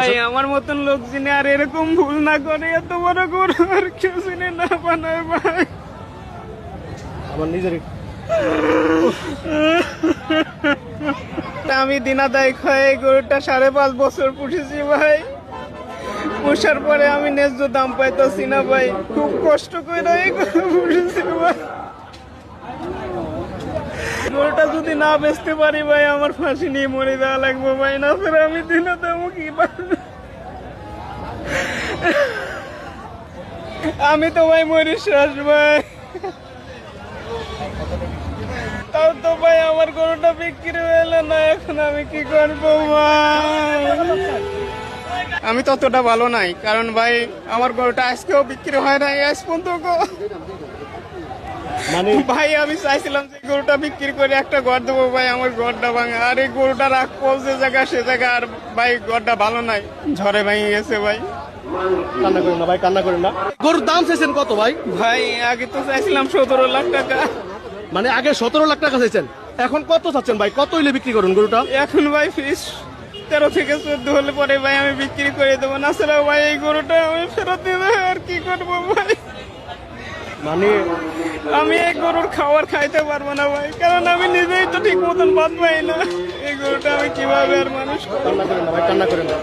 ভাই আমার মতন লোক চিনে আর এরকম ভুল না করে এত বড় গরু আর কেউ চিনে না বানায় ভাই। আমার নিজের আমি দিনাদায় খাই গরুটা 5.5 বছর পুষেছি ভাই। পোষার পরে আমি ন্যায্য দাম পাইতেছি না ভাই, খুব কষ্ট করে এই গরু পুষেছি ভাই। গরুটা যদি না বেচতে পারি ভাই আমার ফাঁসি নিয়ে মরে দেওয়া লাগবে ভাই, না ফের আমি দিনাদামও কি আমি তো ভাই মরিস ভাই। তাও তো ভাই আমার গরুটা বিক্রি হলো না, এখন আমি কি করবো ভাই? আমি ততটা ভালো নাই, কারণ ভাই আমার গরুটা আজকেও বিক্রি হয় নাই আজ পর্যন্ত। মানে ভাই আমি চাইছিলাম যে গরুটা বিক্রি করে একটা ঘর দেবো ভাই, আমার ঘরটা ভাঙা। আর এই গরুটা রাখবো যে জায়গা সে জায়গা, আর ভাই ঘরটা ভালো নাই, ঝড়ে ভেঙে গেছে ভাই। কান্না করেন না ভাই, কান্না করেন না। গরুর দাম চাইছেন কত ভাই? ভাই আগে তো চাইছিলাম 17 লাখ টাকা, মানে আগে 17 লাখ টাকা চাইছেন, এখন কত চাচ্ছেন ভাই? কত হইলে বিক্রি করুন গরুটা? এখন ভাই ফিস 13 থেকে 14 হলে পরে ভাই আমি বিক্রি করে দেবো, না ছাড়া ভাই এই গরুটা আমি ফেরত দেবো। আর কি করবো ভাই, মানে আমি এই গরুর খাবার খাইতে পারবো না ভাই, কারণ আমি নিজেই তো ঠিক মতন বাদ পাই না। এই গরুটা আমি কিভাবে আর মানুষ কান্না করেন না ভাই, কান্না করেন না।